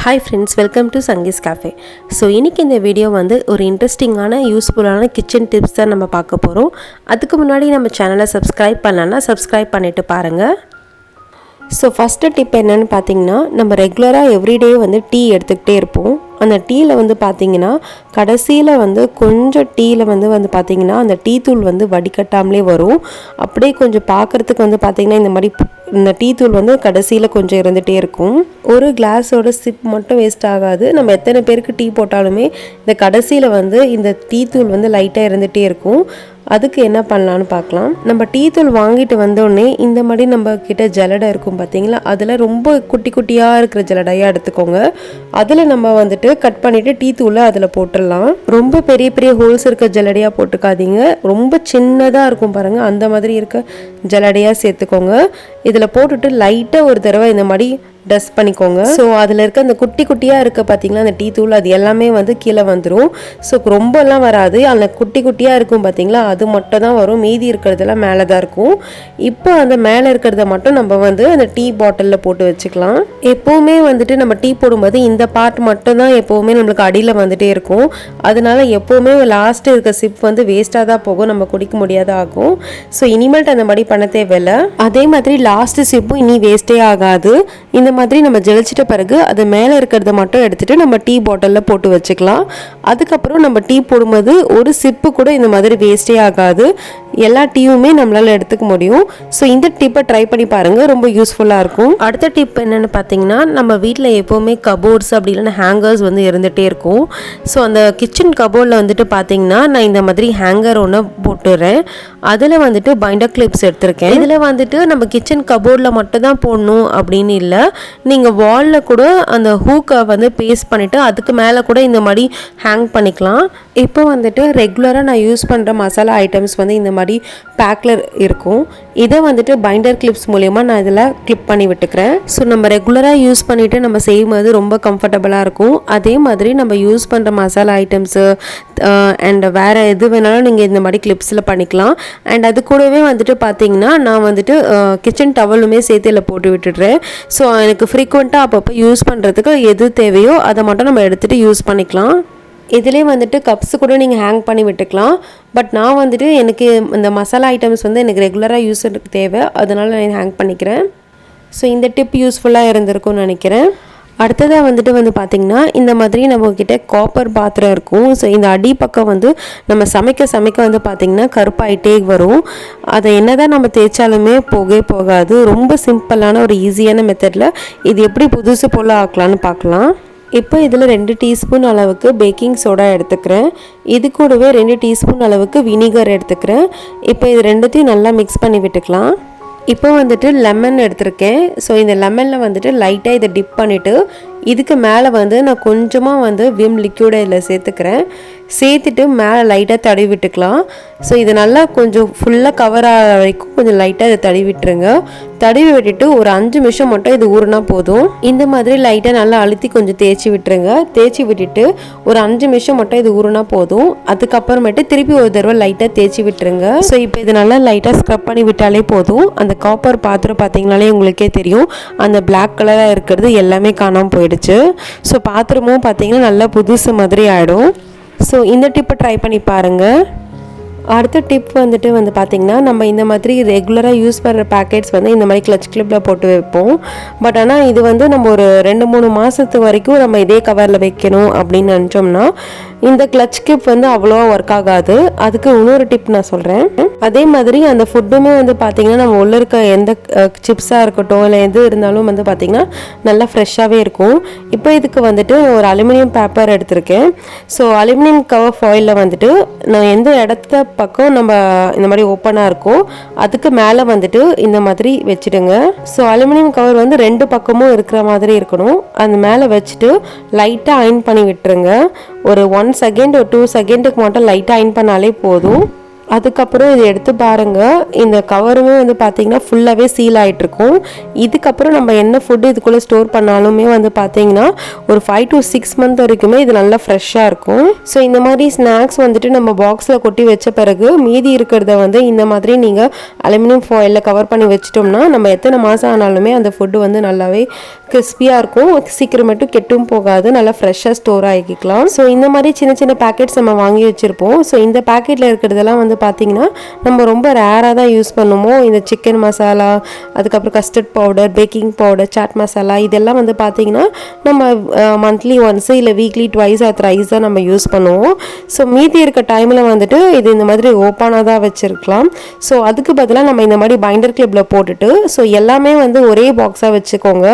Hi friends, welcome to Sangees Cafe. So இன்னைக்கு இந்த video வந்து ஒரு இன்ட்ரெஸ்டிங்கான யூஸ்ஃபுல்லான கிச்சன் டிப்ஸ் தான் நம்ம பார்க்க போறோம். அதுக்கு முன்னாடி நம்ம சேனலை சப்ஸ்கிரைப் பண்ணலனா சப்ஸ்கிரைப் பண்ணிட்டு பாருங்க. ஸோ ஃபஸ்ட்டு டிப் என்னென்னு பார்த்தீங்கன்னா, நம்ம ரெகுலராக எவ்ரிடே வந்து டீ எடுத்துக்கிட்டே இருப்போம். அந்த டீயில் வந்து பார்த்திங்கன்னா கடைசியில் வந்து கொஞ்சம் டீயில் வந்து பார்த்திங்கன்னா அந்த டீ தூள் வந்து வடிகட்டாமலே வரும். அப்படியே கொஞ்சம் பார்க்குறதுக்கு வந்து பார்த்திங்கன்னா இந்த டீ தூள் வந்து கடைசியில் கொஞ்சம் இருந்துகிட்டே இருக்கும். ஒரு கிளாஸோட சிப் மட்டும் வேஸ்ட் ஆகாது. நம்ம எத்தனை பேருக்கு டீ போட்டாலுமே இந்த கடைசியில் வந்து இந்த டீ தூள் வந்து லைட்டாக இருந்துகிட்டே இருக்கும். அதுக்கு என்ன பண்ணலான்னு பார்க்கலாம். நம்ம டீ தூள் வாங்கிட்டு வந்தோடனே இந்த மாதிரி நம்ம கிட்ட ஜலடை இருக்கும் பார்த்தீங்களா, அதில் ரொம்ப குட்டி குட்டியாக இருக்கிற ஜலடையாக எடுத்துக்கோங்க. அதில் நம்ம வந்துட்டு கட் பண்ணிவிட்டு டீ தூளை அதில் போட்டுடலாம். ரொம்ப பெரிய பெரிய ஹோல்ஸ் இருக்க ஜலடையாக போட்டுக்காதீங்க. ரொம்ப சின்னதாக இருக்கும் பாருங்கள், அந்த மாதிரி இருக்க ஜலடையாக சேர்த்துக்கோங்க. இதில் போட்டுட்டு லைட்டாக ஒரு தடவை இந்த மாதிரி டஸ்ட் பண்ணிக்கோங்க. ஸோ அதில் இருக்க அந்த குட்டி குட்டியாக இருக்க பார்த்தீங்களா அந்த டீ தூள், அது எல்லாமே வந்து கீழே வந்துடும். ஸோ ரொம்பலாம் வராது, அந்த குட்டி குட்டியாக இருக்கும் பார்த்தீங்களா, அது மட்டும் தான் வரும். மீதி இருக்கிறதெல்லாம் மேலே தான் இருக்கும். இப்போ அந்த மேலே இருக்கிறத மட்டும் நம்ம வந்து அந்த டீ பாட்டிலில் போட்டு வச்சுக்கலாம். எப்போவுமே வந்துட்டு நம்ம டீ போடும்போது இந்த பார்ட் மட்டும் தான் எப்போவுமே நம்மளுக்கு அடியில் வந்துட்டே இருக்கும். அதனால எப்போவுமே லாஸ்ட்டு இருக்க சிப் வந்து வேஸ்ட்டாக தான் போகும், நம்ம குடிக்க முடியாத ஆகும். ஸோ இனிமேல்ட்டு அந்த மாதிரி பண்ண தேவையில்லை. அதே மாதிரி லாஸ்ட்டு சிப்பும் இனி வேஸ்ட்டே ஆகாது. இந்த மாதிரி நம்ம ஜெலிச்சிட்ட பிறகு அது மேலே இருக்கிறத மட்டும் எடுத்துகிட்டு நம்ம டீ பாட்டிலில் போட்டு வச்சுக்கலாம். அதுக்கப்புறம் நம்ம டீ போடும்போது ஒரு சிப்பு கூட இந்த மாதிரி வேஸ்ட்டே ஆகாது. எல்லா டீயுமே நம்மளால் எடுத்துக்க முடியும். ஸோ இந்த டிப்பை ட்ரை பண்ணி பாருங்கள், ரொம்ப யூஸ்ஃபுல்லாக இருக்கும். அடுத்த டிப் என்னென்னு பார்த்தீங்கன்னா, நம்ம வீட்டில் எப்போவுமே கபோர்ட்ஸ் அப்படி இல்லைன்னா ஹேங்கர்ஸ் வந்து இருந்துகிட்டே இருக்கும். ஸோ அந்த கிச்சன் கபோர்டில் வந்துட்டு பார்த்தீங்கன்னா நான் இந்த மாதிரி ஹேங்கர் ஒன்று போட்டுறேன். அதில் வந்துட்டு பைண்டர் கிளிப்ஸ் எடுத்திருக்கேன். இதில் வந்துட்டு நம்ம கிச்சன் கபோர்டில் மட்டும் தான் போடணும் அப்படின்னு இல்லை, நீங்கள் வாலில் கூட அந்த ஹூக்கை வந்து பேஸ்ட் பண்ணிவிட்டு அதுக்கு மேலே கூட இந்த மாதிரி ஹேங் பண்ணிக்கலாம். இப்போ வந்துட்டு ரெகுலராக நான் யூஸ் பண்ணுற மசாலா ஐட்டம்ஸ் வந்து இந்த மாதிரி பேக்கில் இருக்கும். இதை வந்துட்டு பைண்டர் கிளிப்ஸ் மூலமா நான் இதில் கிளிப் பண்ணி விட்டுக்கிறேன். ஸோ நம்ம ரெகுலராக யூஸ் பண்ணிவிட்டு நம்ம செய்யும்போது ரொம்ப கம்ஃபர்டபுளாக இருக்கும். அதே மாதிரி நம்ம யூஸ் பண்ணுற மசாலா ஐட்டம்ஸு அண்ட் வேறு எது வேணாலும் நீங்கள் இந்த மாதிரி கிளிப்ஸில் பண்ணிக்கலாம். அண்ட் அது கூடவே வந்துட்டு பார்த்தீங்கன்னா நான் வந்துட்டு கிச்சன் டவலுமே சேர்த்து இதில் போட்டு விட்டுடுறேன். ஸோ எனக்கு ஃப்ரீக்வெண்ட்டாக அப்பப்போ யூஸ் பண்ணுறதுக்கு எது தேவையோ அதை மட்டும் நம்ம எடுத்துகிட்டு யூஸ் பண்ணிக்கலாம். இதிலே வந்துட்டு கப்ஸ் கூட நீங்கள் ஹேங் பண்ணி விட்டுக்கலாம். பட் நான் வந்துட்டு எனக்கு இந்த மசாலா ஐட்டம்ஸ் வந்து எனக்கு ரெகுலராக யூஸ் தேவை, அதனால் நான் ஹேங் பண்ணிக்கிறேன். ஸோ இந்த டிப் யூஸ்ஃபுல்லாக இருந்திருக்கும்னு நினைக்கிறேன். அடுத்ததாக வந்துட்டு பார்த்திங்கன்னா இந்த மாதிரி நம்மக்கிட்ட காப்பர் பாத்திரம் இருக்கும். ஸோ இந்த அடி பக்கம் வந்து நம்ம சமைக்க வந்து பார்த்திங்கன்னா கருப்பாயிட்டே வரும். அதை என்ன தான் நம்ம தேய்ச்சாலுமே போகாது. ரொம்ப சிம்பிளான ஒரு ஈஸியான மெத்தடில் இது எப்படி புதுசு போல் ஆக்கலான்னு பார்க்கலாம். இப்போ இதில் 2 டீஸ்பூன் அளவுக்கு பேக்கிங் சோடா எடுத்துக்கிறேன். இது கூடவே 2 டீஸ்பூன் அளவுக்கு வினிகர் எடுத்துக்கிறேன். இப்போ இது ரெண்டுத்தையும் நல்லா மிக்ஸ் பண்ணி விட்டுக்கலாம். இப்போ வந்துட்டு லெமன் எடுத்திருக்கேன். ஸோ இந்த லெமனில் வந்துட்டு லைட்டாக இதை டிப் பண்ணிவிட்டு இதுக்கு மேலே வந்து நான் கொஞ்சமாக வந்து விம் லிக்யூடை இதில் சேர்த்துட்டு மேலே லைட்டாக தடவி விட்டுக்கலாம். ஸோ இது நல்லா கொஞ்சம் ஃபுல்லாக கவர் ஆகிற வரைக்கும் கொஞ்சம் லைட்டாக இதை தடவி விட்டுருங்க. தடவி விட்டுட்டு ஒரு 5 நிமிஷம் மட்டும் இது ஊறினா போதும். இந்த மாதிரி லைட்டாக நல்லா அழுத்தி கொஞ்சம் தேய்ச்சி விட்டுருங்க. தேய்ச்சி விட்டுட்டு ஒரு 5 நிமிஷம் மட்டும் இது ஊறினா போதும். அதுக்கப்புறமேட்டு திருப்பி ஒரு தடவை லைட்டாக தேய்ச்சி விட்டுருங்க. ஸோ இப்போ இது நல்லா லைட்டாக ஸ்க்ரப் பண்ணி விட்டாலே போதும். அந்த காப்பர் பாத்திரம் பார்த்தீங்கனாலே உங்களுக்கே தெரியும், அந்த பிளாக் கலராக இருக்கிறது எல்லாமே காணாமல் போயிடுச்சு. ஸோ பாத்திரமும் பார்த்தீங்கன்னா நல்லா புதுசு மாதிரி ஆகிடும். ஸோ இந்த டிப்பை ட்ரை பண்ணி பாருங்கள். அடுத்த டிப் வந்துட்டு பார்த்திங்கன்னா, நம்ம இந்த மாதிரி ரெகுலராக யூஸ் பண்ணுற பேக்கெட்ஸ் வந்து இந்த மாதிரி கிளச் கிளிப்பில் போட்டு வைப்போம். பட் ஆனால் இது வந்து நம்ம ஒரு 2-3 மாதத்து வரைக்கும் நம்ம இதே கவரில் வைக்கணும் அப்படின்னு நினச்சோம்னா இந்த கிளச் கிளிப் வந்து அவ்வளோவா ஒர்க் ஆகாது. அதுக்கு இன்னொரு டிப் நான் சொல்கிறேன். அதே மாதிரி அந்த ஃபுட்டுமே வந்து பார்த்திங்கன்னா நம்ம உள்ளே இருக்க எந்த சிப்ஸாக இருக்கட்டும் இல்லை எது இருந்தாலும் வந்து பார்த்திங்கன்னா நல்லா ஃப்ரெஷ்ஷாகவே இருக்கும். இப்போ இதுக்கு வந்துட்டு ஒரு அலுமினியம் பேப்பர் எடுத்திருக்கேன். ஸோ அலுமினியம் கவர் ஃபாயிலில் வந்துட்டு நான் எந்த இடத்த பக்கம் நம்ம இந்த மாதிரி ஓப்பனாக இருக்கும் அதுக்கு மேலே வந்துட்டு இந்த மாதிரி வச்சுடுங்க. ஸோ அலுமினியம் கவர் வந்து 2 பக்கமும் இருக்கிற மாதிரி இருக்கணும். அந்த மேலே வச்சுட்டு லைட்டாக அயன் பண்ணி விட்டுருங்க. ஒரு 1 செகண்ட் ஒரு 2 செகண்டுக்கு மட்டும் லைட்டாக அயன் பண்ணாலே போதும். அதுக்கப்புறம் இதை எடுத்து பாருங்கள், இந்த கவருமே வந்து பார்த்திங்கன்னா ஃபுல்லாகவே சீல் ஆகிட்ருக்கும். இதுக்கப்புறம் நம்ம என்ன ஃபுட்டு இதுக்குள்ளே ஸ்டோர் பண்ணாலுமே வந்து பார்த்திங்கன்னா ஒரு 5 to 6 மந்த் வரைக்குமே இது நல்லா ஃப்ரெஷ்ஷாக இருக்கும். ஸோ இந்த மாதிரி ஸ்நாக்ஸ் வந்துட்டு நம்ம பாக்ஸில் கொட்டி வச்ச பிறகு மீதி இருக்கிறத வந்து இந்த மாதிரி நீங்கள் அலுமினியம் ஃபாயிலில் கவர் பண்ணி வச்சிட்டோம்னா நம்ம எத்தனை மாதம் ஆனாலுமே அந்த ஃபுட்டு வந்து நல்லாவே கிறிஸ்பியாக இருக்கும், சீக்கிரமேட்டும் கெட்டும் போகாது, நல்லா ஃப்ரெஷ்ஷாக ஸ்டோர் ஆகிக்கலாம். ஸோ இந்த மாதிரி சின்ன சின்ன பேக்கெட்ஸ் நம்ம வாங்கி வச்சுருப்போம். ஸோ இந்த பேக்கெட்டில் இருக்கிறதெல்லாம் வந்து பார்த்திங்கன்னா நம்ம ரொம்ப ரேராக தான் யூஸ் பண்ணுவோம். இந்த சிக்கன் மசாலா, அதுக்கப்புறம் custard powder, baking powder, chaat masala இதெல்லாம் வந்து பார்த்திங்கன்னா நம்ம மந்த்லி ஒன்ஸு இல்லை வீக்லி ட்வைஸ் ஆர் த்ரைஸ் தான் நம்ம யூஸ் பண்ணுவோம். ஸோ மீதி இருக்க டைமில் வந்துட்டு இது இந்த மாதிரி ஓப்பனாக தான் வச்சுருக்கலாம். ஸோ அதுக்கு பதிலாக நம்ம இந்த மாதிரி பைண்டர் கிளிப்பில் போட்டுட்டு ஸோ எல்லாமே வந்து ஒரே பாக்ஸாக வச்சுக்கோங்க.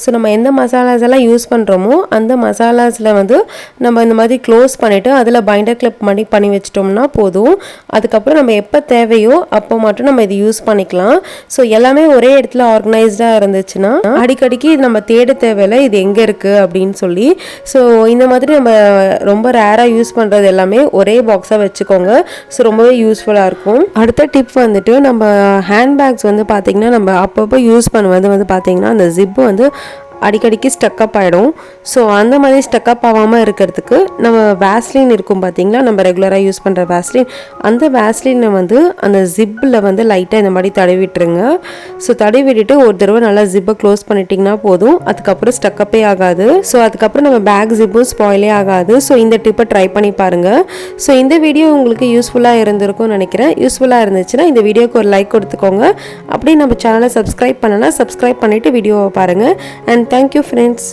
ஸோ நம்ம எந்த மசாலாஸ் எல்லாம் யூஸ் பண்ணுறோமோ அந்த மசாலாஸில் வந்து நம்ம இந்த மாதிரி க்ளோஸ் பண்ணிவிட்டு அதில் பைண்டர் கிளிப் பண்ணி வச்சிட்டோம்னா போதும். அதுக்கப்புறம் நம்ம எப்போ தேவையோ அப்போ மட்டும் நம்ம இது யூஸ் பண்ணிக்கலாம். ஸோ எல்லாமே ஒரே இடத்துல ஆர்கனைஸ்டாக இருந்துச்சுன்னா அடிக்கடிக்கு இது நம்ம தேட தேவையில்லை இது எங்கே இருக்குது அப்படின்னு சொல்லி. ஸோ இந்த மாதிரி நம்ம ரொம்ப ரேராக யூஸ் பண்ணுறது எல்லாமே ஒரே பாக்ஸாக வச்சுக்கோங்க. ஸோ ரொம்பவே யூஸ்ஃபுல்லாக இருக்கும். அடுத்த டிப் வந்துட்டு நம்ம ஹேண்ட்பேக்ஸ் வந்து பார்த்திங்கன்னா நம்ம அப்பப்போ யூஸ் பண்ணுவது வந்து பார்த்திங்கன்னா அந்த ஜிப்பு வந்து அடிக்கடிக்கு ஸ்டக்கப் ஆகிடும். ஸோ அந்த மாதிரி ஸ்டக்கப் ஆகாமல் இருக்கிறதுக்கு நம்ம வேஸ்லின் இருக்கும் பார்த்திங்களா, நம்ம ரெகுலராக யூஸ் பண்ணுற வேஸ்லின், அந்த வேஸ்லினை வந்து அந்த ஜிப்பில் வந்து லைட்டாக இந்த மாதிரி தடவிட்டுருங்க. ஸோ தடவி விட்டுட்டு ஒரு தடவை நல்லா ஜிப்பை க்ளோஸ் பண்ணிட்டிங்கன்னா போதும், அதுக்கப்புறம் ஸ்டக்கப்பே ஆகாது. ஸோ அதுக்கப்புறம் நம்ம பேக் ஜிப்பும் ஸ்பாயிலே ஆகாது. ஸோ இந்த டிப்பை ட்ரை பண்ணி பாருங்கள். ஸோ இந்த வீடியோ உங்களுக்கு யூஸ்ஃபுல்லாக இருந்திருக்கும்னு நினைக்கிறேன். யூஸ்ஃபுல்லாக இருந்துச்சுன்னா இந்த வீடியோக்கு ஒரு லைக் கொடுத்துக்கோங்க. அப்படியே நம்ம சேனலை சப்ஸ்கிரைப் பண்ணலாம், சப்ஸ்கிரைப் பண்ணிவிட்டு வீடியோவை பாருங்கள். And thank you friends.